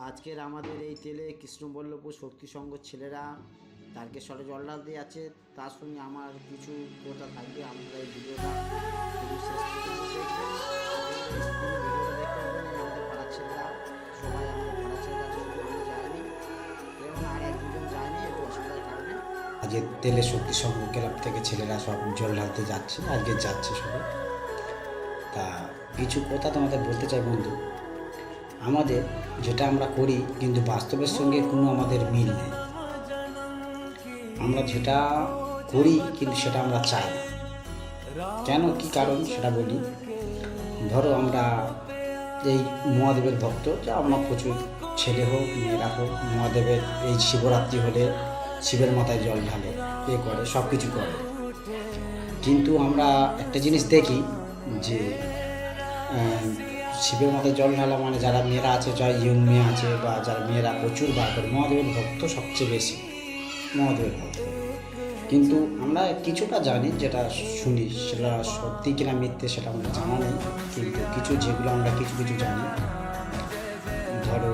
আজকের আমাদের এই তেলে কৃষ্ণবল্লভপুর শক্তি সংঘ ছেলেরা তারকেশ্বরে জল ঢালতে যাচ্ছে। তার সঙ্গে আমার কিছু কথা থাকবে। আপনারা এই ভিডিওটা শুধু শেষ পর্যন্ত দেখবেন। ভিডিওটা দেখতে হবে না। আমাদের পাড়ার ছেলেরা সবাই আমাদের পাড়ার ছেলেরা আছে, শুধু আমি যাইনি এবং আর এক দুজন যায়নি একটু অসুবিধার কারণে। আজকে তেলে শক্তি সংঘ ক্লাব থেকে ছেলেরা সব জল ঢালতে যাচ্ছে, আজকে যাচ্ছে সবাই। তা কিছু কথা তোমাদের বলতে চাই বন্ধু। আমাদের যেটা আমরা করি কিন্তু বাস্তবের সঙ্গে কোনো আমাদের মিল নেই। আমরা যেটা করি কিন্তু সেটা আমরা চাই না। কেন, কি কারণ সেটা বলি। ধরো আমরা এই মহাদেবের ভক্ত, যা আমরা প্রচুর ছেলে হোক মেয়েরা হোক মহাদেবের এই শিবরাত্রি হলে শিবের মাথায় জল ঢালে, এ করে সব কিছু করে। কিন্তু আমরা একটা জিনিস দেখি যে শিবের মাথায় জল ঢালা মানে যারা মেয়েরা আছে, যারা ইয়ং মেয়ে আছে বা যারা মেয়েরা প্রচুর বার করে মহাদেবের ভক্ত সবচেয়ে বেশি মহাদেবের ভক্ত। কিন্তু আমরা কিছুটা জানি, যেটা শুনি সেটা সত্যি কিনা মিথ্যে সেটা আমাদের জানা নেই। কিন্তু কিছু যেগুলো আমরা কিছু কিছু জানি, ধরো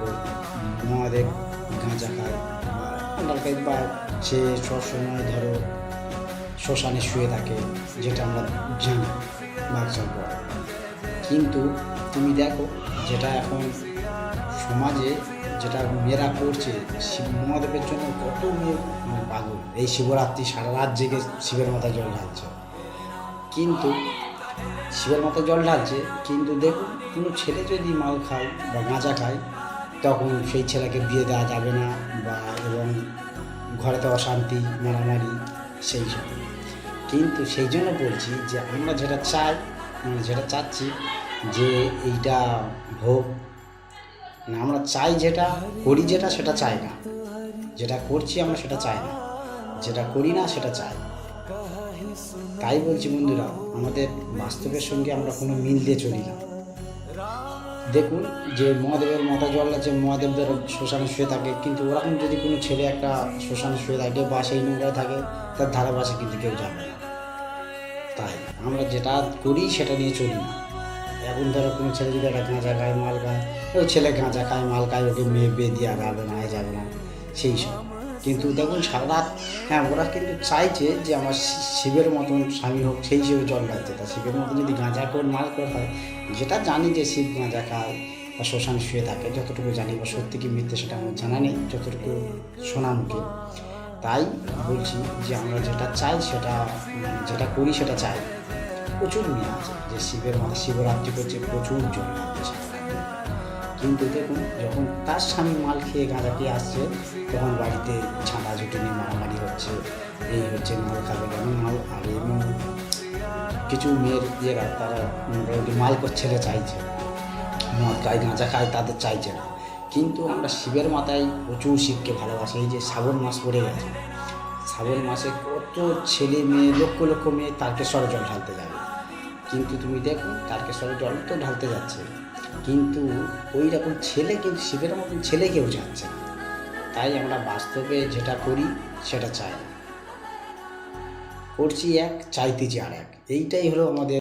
মহাদেব গাঁজা খায় বা সে সবসময় ধরো শ্মশানে শুয়ে থাকে, যেটা আমরা জানি বাচ্চার পর। কিন্তু তুমি দেখো যেটা এখন সমাজে যেটা মেয়েরা করছে, শিব মহাদেবের জন্য কত মেয়ে পাগল। এই শিবরাত্রি সারা রাত জেগে শিবের মাথায় জল ঢালছে, কিন্তু শিবের মাথায় জল ঢালছে কিন্তু দেখুন কোনো ছেলে যদি মাল খায় বা গাঁজা খায় তখন সেই ছেলেকে বিয়ে দেওয়া যাবে না, বা এবং ঘরেতে অশান্তি মারামারি সেই সব। কিন্তু সেই জন্য বলছি যে আমরা যেটা চাই, মানে যেটা চাচ্ছি যে এইটা হোক না, আমরা চাই যেটা করি, যেটা সেটা চাই না। যেটা করছি আমরা সেটা চাই না, যেটা করি না সেটা চাই। তাই বলছি বন্ধুরা, আমাদের বাস্তবের সঙ্গে আমরা কোনো মিল দিয়ে চলি না। দেখুন যে মহাদেবের মাথা জল আছে, মহাদেবদের শ্মশানে শুয়ে থাকে, কিন্তু ওরকম যদি কোনো ছেলে একটা শ্মশানে শুয়ে থাকে বা সেই নোংরায় থাকে, তার ধারে পাশে কিন্তু কেউ যাবে না। তাই আমরা যেটা করি সেটা নিয়ে চলি না। এখন ধরো কোনো ছেলে যদি একটা গাঁজা খায় মাল খায়, ওই ছেলে গাঁজা খায় মাল খায়, ওকে মেয়ে বিয়ে দেওয়া যাবে না, যাবে না সেই সব। কিন্তু দেখুন সারা রাত, হ্যাঁ ওরা কিন্তু চাইছে যে আমার শিবের মতন স্বামী হোক, সেই হিসেবে জল ঢালতে। তা শিবের মতন যদি গাঁজা করে মাল করে হয়, যেটা জানি যে শিব গাঁজা খায় বা শ্মশানে শুয়ে থাকে, যতটুকু জানি, বা সত্যি কি মিথ্যে সেটা আমার জানা নেই, যতটুকু শোনা মুখে। তাই বলছি যে আমরা যেটা চাই সেটা, যেটা করি সেটা চাই। প্রচুর মেয়ে আছে যে শিবের মাথায় শিবরাত্রি করছে, প্রচুর জল ঢালছে, কিন্তু দেখুন যখন তার স্বামী মাল খেয়ে গাঁজা খেয়ে আসছে, তখন বাড়িতে ঝাঁটা ঝুটি নিয়ে মারামারি হচ্ছে, এই হচ্ছে মাল খাবে কেন মাল। আর এবং কিছু মেয়ের ইয়েরা তারা মাল ছেড়ে চাইছে, মদ খায় গাঁজা খায়, তাদের চাইছে না। কিন্তু আমরা শিবের মাথায় প্রচুর শিবকে ভালোবাসি। এই যে শ্রাবণ মাস পড়ে গেছে, শ্রাবণ মাসে কত ছেলে মেয়ে, লক্ষ লক্ষ মেয়ে তারকেশ্বরে জল ঢালতে যাবে। কিন্তু তুমি দেখো তারকেশ্বরে জল তো ঢালতে যাচ্ছে, কিন্তু ওই রকম ছেলে কিন্তু শিবের মতন ছেলে কেউ যাচ্ছে না। তাই আমরা বাস্তবে যেটা করি সেটা চাই না, করছি এক, চাইতেছি আর এক। এইটাই হলো আমাদের